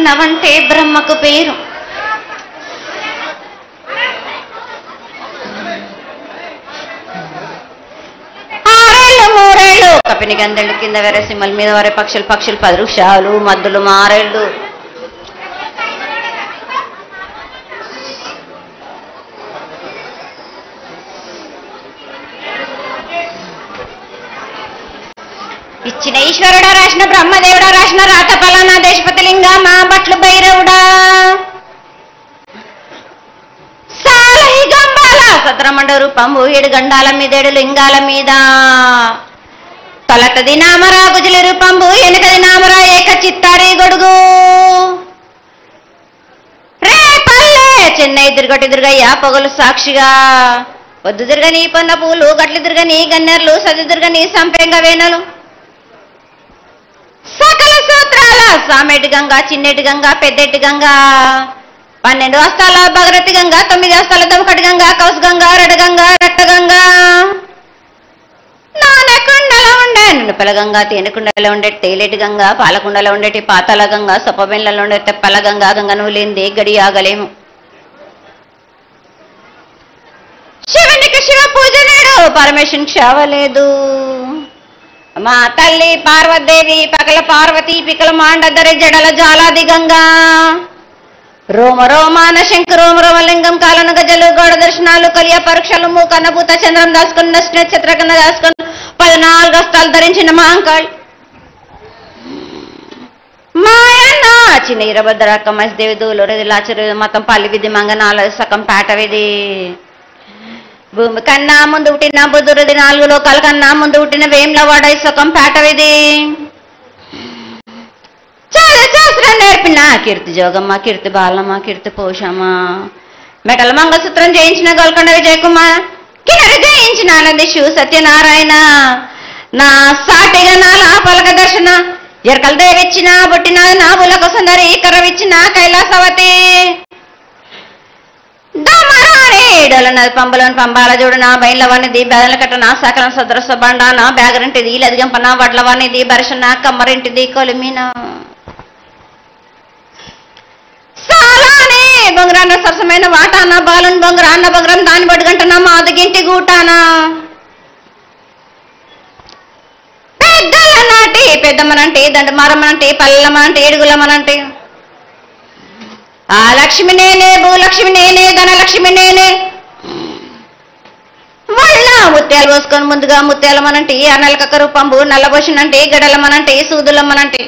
అన్నవంటే బ్రహ్మకు పేరు. ఆరేళ్ళు మూరేళ్ళు కపిని గందెళ్ళు కింద వేరే సింహల మీద వరే పక్షులు 10 వృక్షాలు మద్దులు మారేళ్ళు. ఇచ్చిన ఈశ్వరుడా, రాసిన బ్రహ్మదేవుడా, రాసిన రాత పలానా దేశపతి లింగా, మా బట్లు భైరవుడా, సాలహి గంబాల సద్రమండ రూపంబు 7 గండాల మీద 7 లింగాల మీద, తొలతది నామరా గుజలి రూపంబు ఎనకది నామరా ఏక చిత్తారి గొడుగు, రే పల్లె చెన్నై దుర్గటి దుర్గయ్య పొగలు సాక్షిగా, పొద్దు దుర్గని పొన్న పూలు గట్లు దుర్గని గన్నెర్లు సది దుర్గని సంపెంగ వేనలు, సకల సూత్రాల సామెటి గంగా చిన్నెటి గంగా పెద్దెటి గంగా, 12 హస్తాల భగరతి గంగా, 9 హస్తాల దమకటి గంగా, కౌసు గంగా, రెడ గంగా, రట్ట గంగా, నానకుండలో ఉండే నునుపల గంగా, తేనెకుండలో ఉండే తేలేటి గంగా, పాలకుండలో ఉండేటి పాతాల గంగా, సొప్పబెండ్లలో ఉండే తెప్పల గంగా, గంగ నువ్వు లేనిదే గడి ఆగలేము. శివునికి శివ పూజ నేడు పరమేశ్వరునికి క్షావలేదు. మా తల్లి పార్వదేవి పకల పార్వతి పికల మాండదరి జడల జాలాది గంగా, రోమ రోమాన శంకు రోమ రోమలింగం కాలను గజలు గోడ దర్శనాలు కలియ పరీక్షలు మూకన్నభూత చంద్రం దాసుకుని నక్షత్ర కింద దాసుకుని 14 హస్తాలు ధరించిన మాంకాళి మాయన్న చిన్న ఇరభద్రక మసిదేవి దూలూరది లాచరు మతం పల్లి విధి మంగనాల సకం పేట విధి, భూమి కన్నా ముందు పుట్టిన బుధురుది 4 లోకాల కన్నా ముందు పుట్టిన వేములవాడ సుఖం పేటవిది, చాలా శాస్త్రం నేర్పిన కీర్తి జోగమ్మ, కీర్తి బాలమ్మ, కీర్తి పోషమ్మ, మెటల మంగళసూత్రం జయించిన గోల్కొండ విజయ్ కుమార్, కిన్నరి జయించిన ఆనందిషు సత్యనారాయణ, నా సాటిగా నాలా పలక దర్శన ఎరకల దేవిచ్చిన బుట్టిన నా బులకు సుందరి కరవిచ్చిన కైలాసవతి, డోలనది పంబలోని పంబాల జోడు నా బయలవనిది బెదల కట్టన సకలం సదృశ బండ నా బ్యాగరింటిది లదిగంపన వడ్లవనిది బరిషన కమ్మరింటిది కొలిమిన సాలానే బొంగరాన్న సరసమైన వాటాన బాలుని బొంగరాన్న బొంగరం దాని బొడ్డుగంటన మాదిగింటి గూటాన, పెద్దల నాటి పెద్దమ్మనంటే దండమారమ్మనంటే పల్లెమ్మనంటే ఏడుగులమ్మనంటే, ఆ లక్ష్మి నేనే భూలక్ష్మి నేనే ధనలక్ష్మి నేనే, వాళ్ళ ముత్యాలు పోసుకొని ముందుగా ముత్యాలమ్మనంటే అన్నలకక్క రూపంబు నల్లబోషనంటే గడలమ్మనంటే సూదులమ్మనంటే,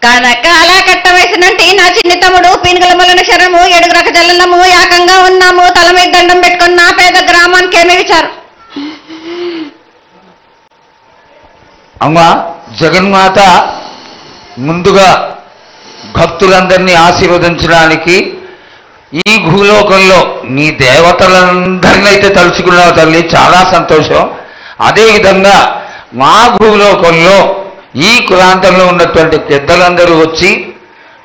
కనకాల కట్ట వయసునంటే నా చిన్ని తమ్ముడు పీనుగల మొలన శరము 7 రక జల్లము ఏకంగా ఉన్నాము, తల మీద దండం పెట్టుకుని నా పేద గ్రామానికి ఏమి విచారు. అమ్మా జగన్మాత ముందుగా భక్తులందరినీ ఆశీర్వదించడానికి ఈ భూలోకంలో నీ దేవతలందరినీ అయితే తలుచుకున్నావు తల్లి, చాలా సంతోషం. అదేవిధంగా మా భూలోకంలో ఈ ప్రాంతంలో ఉన్నటువంటి పెద్దలందరూ వచ్చి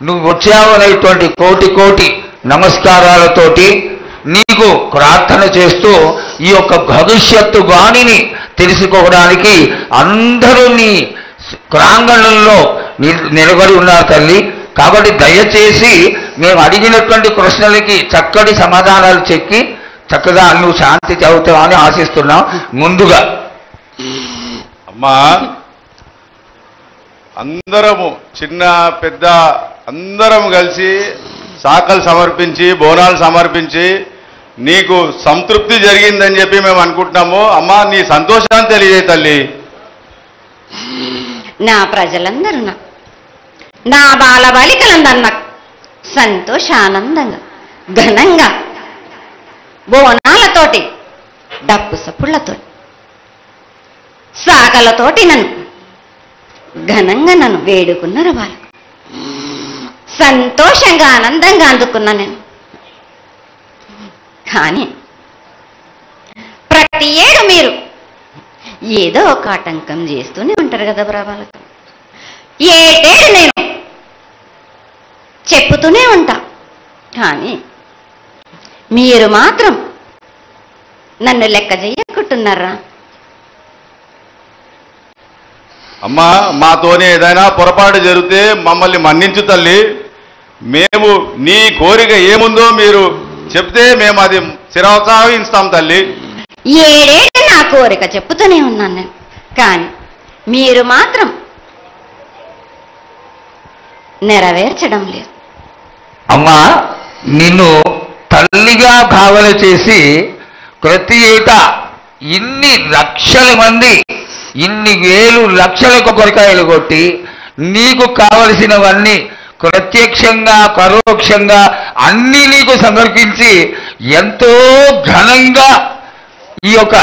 నువ్వు వచ్చావనేటువంటి కోటి నమస్కారాలతోటి నీకు ప్రార్థన చేస్తూ ఈ యొక్క భవిష్యత్తు వాణిని తెలుసుకోవడానికి అందరూ నీ ప్రాంగణంలో నిలబడి ఉన్నారు తల్లి. కాబట్టి దయచేసి మేము అడిగినటువంటి ప్రశ్నలకి చక్కటి సమాధానాలు చెప్పి చక్కగా నువ్వు శాంతి చదువుతావని ఆశిస్తున్నాం. ముందుగా అమ్మా అందరము చిన్న పెద్ద అందరం కలిసి శాఖలు సమర్పించి బోనాలు సమర్పించి నీకు సంతృప్తి జరిగిందని చెప్పి మేము అనుకుంటున్నాము. అమ్మా నీ సంతోషాన్ని తెలియజేయ తల్లి. నా ప్రజలందరూ నా బాలబాలికలందరూ నాకు సంతోషానందంగా ఘనంగా బోనాలతోటి డప్పు సప్పుళ్లతో సాగలతోటి నన్ను ఘనంగా నన్ను వేడుకున్నారు. వాళ్ళు సంతోషంగా ఆనందంగా అందుకున్నా నేను. కానీ ప్రతి ఏడు మీరు ఏదో ఒక ఆటంకం చేస్తూనే ఉంటారు కదా బ్రాబాలకు. ఏటేడు నేను చెప్పుతూనే ఉంటా, కానీ మీరు మాత్రం నన్ను లెక్క చెయ్యకుంటున్నారా? అమ్మా మాతోనే ఏదైనా పొరపాటు జరిగితే మమ్మల్ని మన్నించు తల్లి. మేము నీ కోరిక ఏముందో మీరు చెప్తే మేము అది శిరసావహిస్తాం తల్లి. ఏడేళ్ళు నా కోరిక చెప్పుతూనే ఉన్నాను నేను, కానీ మీరు మాత్రం నెరవేర్చడం లేదు. అమ్మా నిన్ను తల్లిగా భావన చేసి ప్రతి ఏటా ఇన్ని లక్షల మంది ఇన్ని వేలు లక్షల కొబ్బరికాయలు కొట్టి నీకు కావలసినవన్నీ ప్రత్యక్షంగా పరోక్షంగా అన్నీ నీకు సమర్పించి ఎంతో ఘనంగా ఈ యొక్క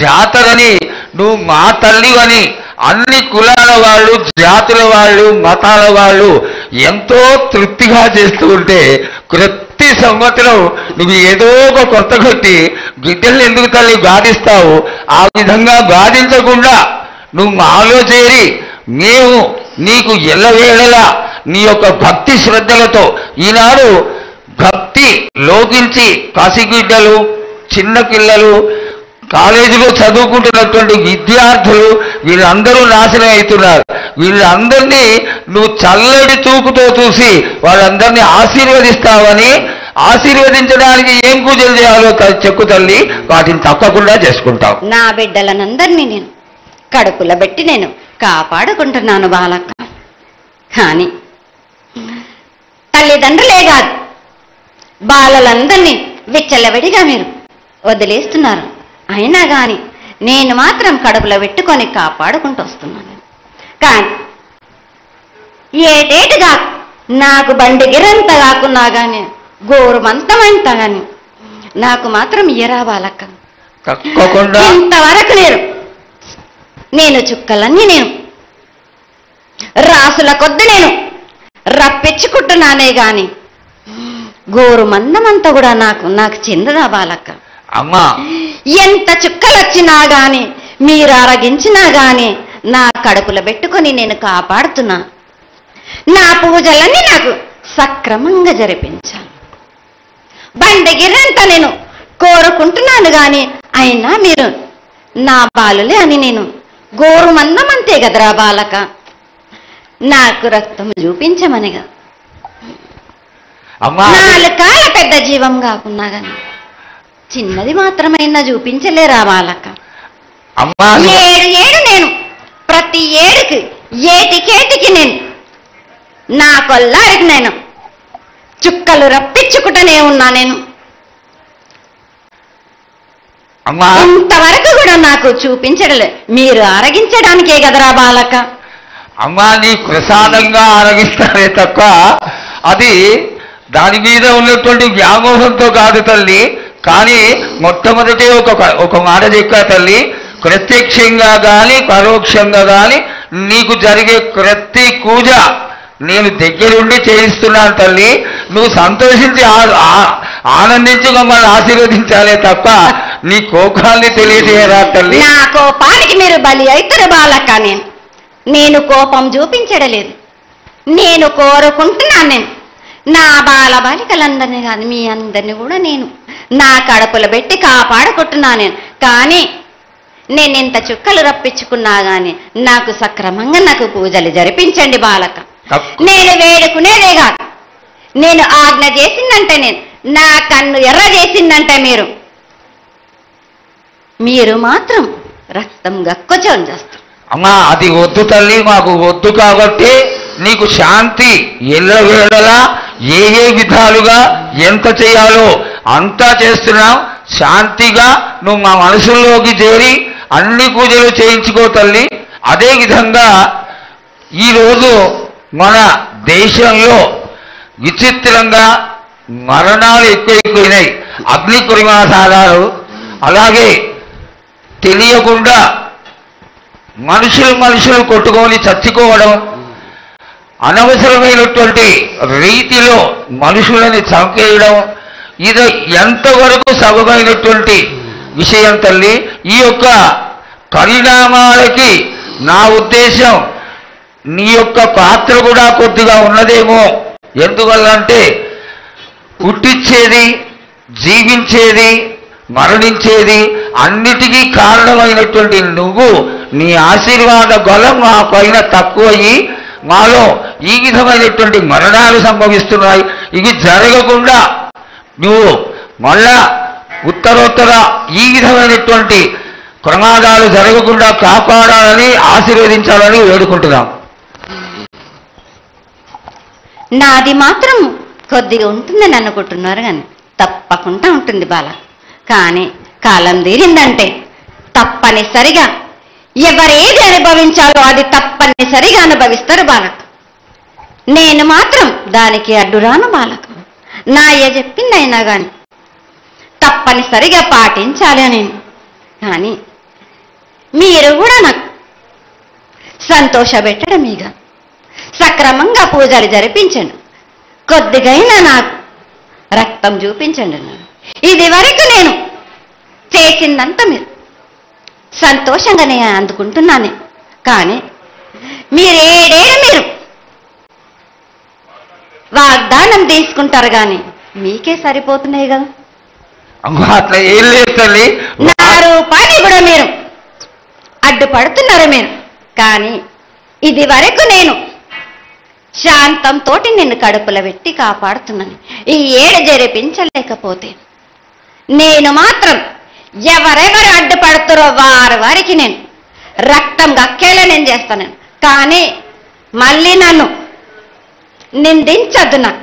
జాతరని నువ్వు మా తల్లివని అన్ని కులాల వాళ్ళు, జాతుల వాళ్ళు, మతాల వాళ్ళు ఎంతో తృప్తిగా చేస్తూ ఉంటే ప్రతి సంవత్సరం నువ్వు ఏదో ఒక కొత్త కొట్టి బిడ్డల్ని ఎందుకు తల్లి బాధిస్తావు? ఆ విధంగా బాధించకుండా నువ్వు మాలో చేరి మేము నీకు ఎల్లవేళలా నీ యొక్క భక్తి శ్రద్ధలతో ఈనాడు భక్తి లోకించి పసిబిడ్డలు, చిన్న పిల్లలు, కాలేజీలో చదువుకుంటున్నటువంటి విద్యార్థులు వీళ్ళందరూ నాశనం అవుతున్నారు. వీళ్ళందరినీ నువ్వు చల్లటి చూపుతో చూసి వాళ్ళందరినీ ఆశీర్వదిస్తావని, ఆశీర్వదించడానికి ఏం పూజలు చేయాలో చెప్పు తల్లి, వాటిని తప్పకుండా చేసుకుంటావు. నా బిడ్డలనందరినీ నేను కడుపులో పెట్టి నేను కాపాడుకుంటున్నాను బాలక్క. కానీ తల్లిదండ్రులే కాదు బాలలందరినీ విచ్చలవిడిగా మీరు వదిలేస్తున్నారు. అయినా కానీ నేను మాత్రం కడుపులో పెట్టుకొని కాపాడుకుంటూ వస్తున్నాను. కానీ ఏటేటుగా నాకు బండి గిరంత కాకున్నా కానీ గోరుమంతమంత కానీ నాకు మాత్రం ఇయ్యరా బాలక్క. తప్పకుండా ఇంతవరకు నేను చుక్కలన్నీ నేను రాసుల కొద్ది నేను రప్పించుకుంటున్నానే గాని గోరు మందమంతా కూడా నాకు చెందదా బాలక్క. అమ్మా ఎంత చుక్కలు వచ్చినా గాని మీరు అరగించినా గాని నా కడుపులో పెట్టుకొని నేను కాపాడుతున్నా. నా పూజలన్నీ నాకు సక్రమంగా జరిపించాలి. బండగిరంతా నేను కోరుకుంటున్నాను గాని అయినా మీరు నా బాలులే అని నేను గోరు మందమంతే కదరా బాలక. నాకు రక్తం చూపించమనిగా అమ్మా 4 కాళ్ళ పెద్ద జీవం కాకున్నా గాని చిన్నది మాత్రమైనా చూపించలేరా బాలక. అమ్మా ఏడు నేను ప్రతి ఏడుకి ఏటికేటికి నేను నా కొల్లారికి నేను చుక్కలు రప్పించుకుంటూనే ఉన్నా. నేను అమ్మా ఇంతవరకు కూడా నాకు చూపించడలే, మీరు ఆరగించడానికే కదరా బాలక. అమ్మా నీ ప్రసాదంగా ఆరగిస్తారే తప్ప అది దాని మీద ఉన్నటువంటి వ్యామోహంతో కాదు తల్లి. కానీ మొట్టమొదటి ఒక మాట చెప్పా తల్లి, ప్రత్యక్షంగా కానీ పరోక్షంగా కానీ నీకు జరిగే ప్రతి పూజ నేను దగ్గరుండి చేయిస్తున్నాను తల్లి. నువ్వు సంతోషించి ఆనందించి మమ్మల్ని ఆశీర్వదించాలే తప్ప నీ కోపాన్ని తెలియజేయరా తల్లి. నా కోపానికి మీరు బలి అవుతారు బాలక. నేను కోపం చూపించడలేదు, నేను కోరుకుంటున్నాను. నేను నా బాల బాలికలందరినీ కాదు మీ అందరినీ కూడా నేను నా కడుపులో పెట్టి కాపాడుకుంటున్నాను. కానీ నేను ఇంత చుక్కలు రప్పించుకున్నా గాని నాకు సక్రమంగా నాకు పూజలు జరిపించండి బాలక. నేను వేడుకునేదే కాదు, నేను ఆజ్ఞ చేసిందంటే నేను నా కన్ను ఎర్ర చేసిందంటే మీరు మాత్రం రక్తం గక్కుచోని చేస్తారు. అమ్మా అది వద్దు తల్లి, మాకు వద్దు. కాబట్టి నీకు శాంతి ఎల్లవేళలా ఏ విధాలుగా ఎంత చేయాలో అంతా చేస్తున్నాం. శాంతిగా నువ్వు మా మనసుల్లోకి చేరి అన్ని పూజలు చేయించుకో తల్లి. అదేవిధంగా ఈరోజు మన దేశంలో విచిత్రంగా మరణాలు ఎక్కువైపోయినాయి. అగ్ని ప్రమాదాలు, అలాగే తెలియకుండా మనుషులు కొట్టుకొని చచ్చిపోవడం, అనవసరమైనటువంటి రీతిలో మనుషులని చంపేయడం, ఇది ఎంతవరకు సబమైనటువంటి విషయం తల్లి. ఈ యొక్క పరిణామాలకి నా ఉద్దేశం నీ యొక్క పాత్ర కూడా కొద్దిగా ఉన్నదేమో. ఎందువల్లంటే పుట్టించేది, జీవించేది, మరణించేది అన్నిటికీ కారణమైనటువంటి నువ్వు నీ ఆశీర్వాద బలం మా పైన తక్కువయ్యి మాలో ఈ విధమైనటువంటి మరణాలు సంభవిస్తున్నాయి. ఇవి జరగకుండా నువ్వు మళ్ళా ఉత్తరోత్తర ఈ విధమైనటువంటి ప్రమాదాలు జరగకుండా కాపాడాలని ఆశీర్వదించాలని వేడుకుంటున్నాం. నాది మాత్రం కొద్దిగా ఉంటుందని అనుకుంటున్నారు, కానీ తప్పకుండా ఉంటుంది బాల. కానీ కాలం తీరిందంటే తప్పనిసరిగా ఎవరేది అనుభవించాలో అది తప్పనిసరిగా అనుభవిస్తారు బాలకు. నేను మాత్రం దానికి అడ్డురాను బాలకు. నా చెప్పిందైనా కానీ తప్పనిసరిగా పాటించాలి నేను. కానీ మీరు కూడా నాకు సంతోషపెట్టడమీగా సక్రమంగా పూజలు జరిపించండి. కొద్దిగైనా నాకు రక్తం చూపించండి. ఇది వరకు నేను చేసిందంతా మీరు సంతోషంగానే అందుకుంటున్నాను. కానీ మీరు వాగ్దానం తీసుకుంటారు కానీ మీకే సరిపోతున్నాయి కదా. అట్లా ఏం లేదు తల్లి. నా రూపాన్ని కూడా మీరు అడ్డుపడుతున్నారు మీరు. కానీ ఇది వరకు నేను శాంతంతో నిన్ను కడుపులో పెట్టి కాపాడుతున్నాను. ఈ ఏడు జరిపించలేకపోతే నేను మాత్రం ఎవరెవరు అడ్డుపడుతారో వారికి నేను రక్తం గక్కేలా నేను చేస్తాను. కానీ మళ్ళీ నన్ను నిందించద్దు. నాకు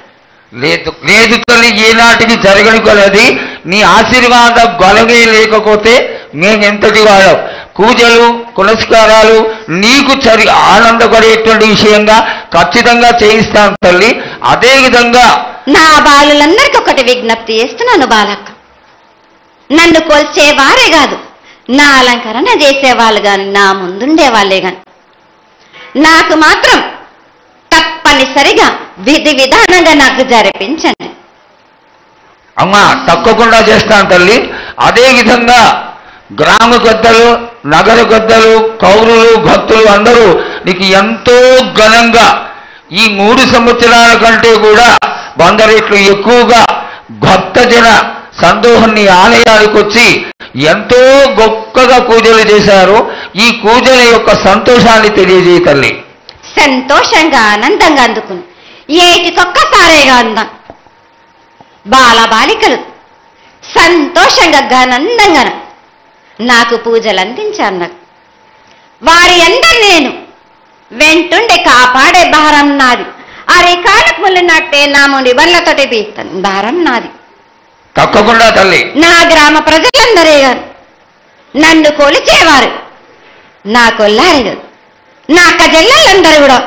లేదు లేదు తల్లి, ఏనాటికి జరగని కొలది నీ ఆశీర్వాద బలమే లేకపోతే మేమెంతటి వాడు. పూజలు పునస్కారాలు నీకు ఆనందపడేటువంటి విషయంగా ఖచ్చితంగా చేయిస్తాను తల్లి. అదేవిధంగా నా బాలులందరికీ ఒకటి విజ్ఞప్తి చేస్తున్నాను బాలక్క. నన్ను కొల్చేవారే కాదు, నా అలంకరణ చేసేవాళ్ళు కానీ నా ముందుండే వాళ్ళే కానీ నాకు మాత్రం తప్పనిసరిగా విధి విధానంగా నాకు జరిపించండి. అమ్మా తప్పకుండా చేస్తాను తల్లి. అదేవిధంగా గ్రామ పెద్దలు, నగర పెద్దలు, కౌరులు, భక్తులు అందరూ నీకు ఎంతో ఘనంగా ఈ 3 సంవత్సరాల కంటే కూడా 100 రెట్లు ఎక్కువగా భక్తజన సందోహాన్ని ఆలయానికి వచ్చి ఎంతో గొప్పగా పూజలు చేశారు. ఈ పూజల యొక్క సంతోషాన్ని తెలియజేయ తల్లి. సంతోషంగా ఆనందంగా అందుకుని ఏటికొక్కసారేగా అందం బాలబాలికలు సంతోషంగా ఆనందంగా నాకు పూజలు అందించాను. నాకు వారి అందరు నేను వెంటుండే కాపాడే భారం నాది. అరికాలకు ముళ్ళినట్టే నా ముడి వల్లతోటి పీస్తాను భారం నాది. తప్పకుండా తల్లి. నా గ్రామ ప్రజలందరే కాదు, నన్ను కొలిచేవారు నా కొల్లారే కాదు, నా కజల్లందరూ కూడా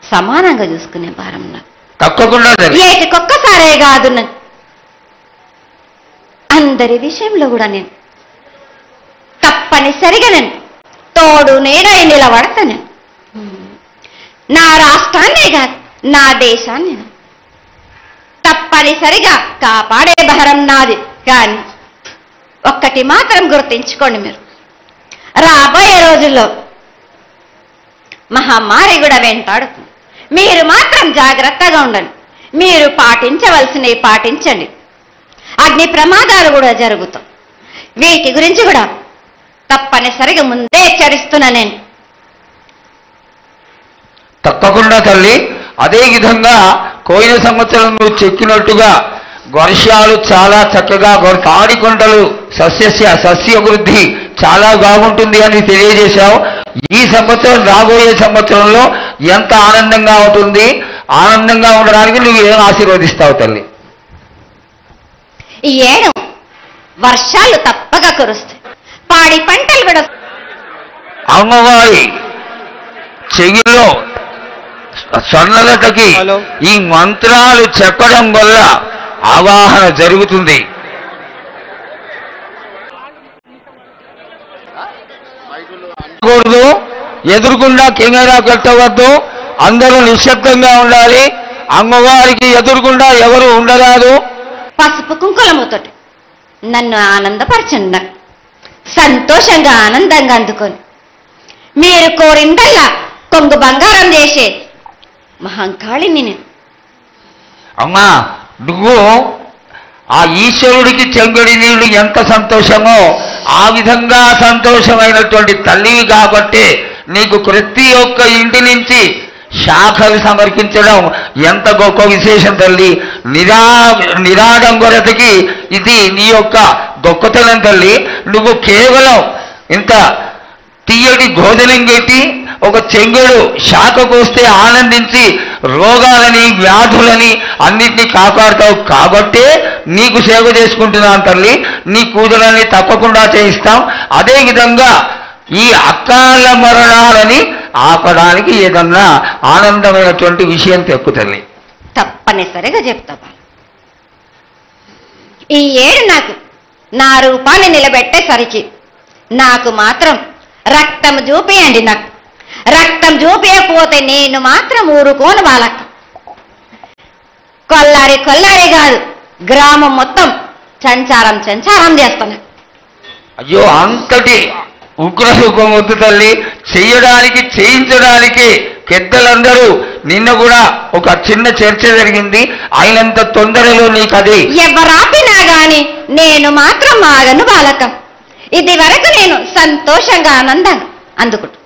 సమానంగా చూసుకునే భారం నాకు. తప్పకుండా ఏటికొక్కసారే కాదు, అందరి విషయంలో కూడా నేను తప్పనిసరిగా నేను తోడు నేనై నిలబడతాను. నా రాష్ట్రాన్నే కాదు, నా దేశాన్ని తప్పనిసరిగా కాపాడే భారం నాది. కానీ ఒక్కటి మాత్రం గుర్తించుకోండి, మీరు రాబోయే రోజుల్లో మహమ్మారి కూడా వెంటాడుతుంది. మీరు మాత్రం జాగ్రత్తగా ఉండండి. మీరు పాటించవలసినవి పాటించండి. అగ్ని ప్రమాదాలు కూడా జరుగుతాయి. వీటి గురించి కూడా తప్పనిసరిగా ముందే హెచ్చరిస్తున్నా నేను. తప్పకుండా తల్లి. అదేవిధంగా పోయిన సంవత్సరం నువ్వు చెక్కినట్టుగా వర్షాలు చాలా చక్కగా తాడికొండలు సస్యవృద్ధి చాలా బాగుంటుంది అని తెలియజేశావు. ఈ సంవత్సరం రాబోయే సంవత్సరంలో ఎంత ఆనందంగా ఉంటుంది, ఆనందంగా ఉండడానికి నువ్వు ఏం ఆశీర్వదిస్తావు తల్లి? ఈ ఏడు వర్షాలు తప్పగా కురుస్తాయి, పాడి పంటలు కూడా. అమ్మవారి చెవిలో స్వర్ణలతకి ఈ మంత్రాలు చెప్పడం వల్ల ఆవాహన జరుగుతుంది. ఎదురుకుండా కెమెరా పెట్టవద్దు, అందరూ నిశ్శబ్దంగా ఉండాలి. అమ్మవారికి ఎదురుకుండా ఎవరు ఉండరాదు. పసుపు కుంకులముతోటి నన్ను ఆనందపరచండి. సంతోషంగా ఆనందంగా అందుకొని మీరు కోరిందల్లా కొంగు బంగారం చేసే మహంకాళిని నేను. అమ్మా నువ్వు ఆ ఈశ్వరుడికి చెంగడి నీళ్లు ఎంత సంతోషమో ఆ విధంగా సంతోషమైనటువంటి తల్లివి కాబట్టి నీకు ప్రతి ఒక్క ఇంటి నుంచి శాఖలు సమర్పించడం ఎంత గొప్ప విశేషం తల్లి. నిరాడంబరతకి ఇది నీ యొక్క గొప్పతనం తల్లి. నువ్వు కేవలం ఇంత తీయటి భోజనం పెట్టి ఒక చెంగుడు శాఖ కోస్తే ఆనందించి రోగాలని వ్యాధులని అన్నిటినీ కాపాడుతావు కాబట్టే నీకు సేవ చేసుకుంటున్నాను తల్లి. నీ కూతురని తప్పకుండా చేయిస్తాం. అదేవిధంగా ఈ అకాల మరణాలని ఆపడానికి ఏదన్నా ఆనందమైనటువంటి విషయం తెక్కు తల్లి. తప్పనిసరిగా చెప్తా. ఈ ఏడు నాకు నా రూపాన్ని నిలబెట్టే సరికి నాకు మాత్రం రక్తం చూపియండి. నాకు రక్తం చూపించకపోతే నేను మాత్రం ఊరుకోను. వాళ్ళకు కొల్లారి కాదు, గ్రామం మొత్తం సంచారం చేస్తాను. అయ్యో, అంతటి ఉగ్రసుఖం వద్దు తల్లి. చెయ్యడానికి చేయించడానికి పెద్దలందరూ నిన్న కూడా ఒక చిన్న చర్చ జరిగింది. అయినంత తొందరలో నీకు అది ఎవరాపినా గాని నేను మాత్రం ఆగను బాలకం. ఇది వరకు నేను సంతోషంగా ఆనందంగా అందుకుంటా.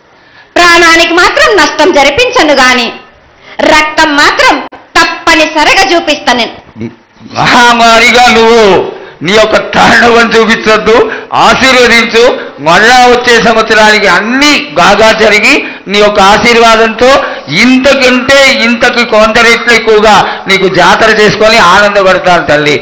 ప్రాణానికి మాత్రం నష్టం జరిపించను గాని రక్తం మాత్రం తప్పనిసరిగా చూపిస్తాను. నేను మహామారిగా నువ్వు నీ యొక్క తాండవం చూపించొద్దు, ఆశీర్వదించు. మళ్ళా వచ్చే సంవత్సరానికి అన్ని బాగా జరిగి నీ యొక్క ఆశీర్వాదంతో ఇంతకంటే ఇంతకి కొంత రెట్లు ఎక్కువగా నీకు జాతర చేసుకొని ఆనందపడతాను తల్లి.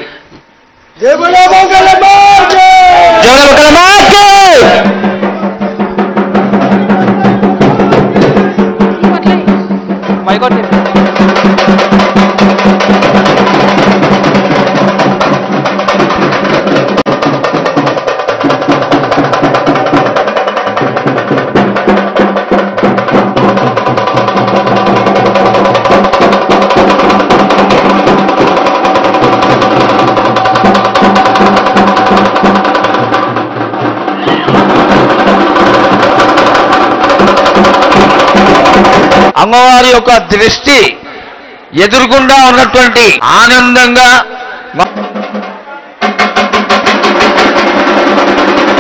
అమ్మవారి యొక్క దృష్టి ఎదురుగుండా ఉన్నటువంటి ఆనందంగా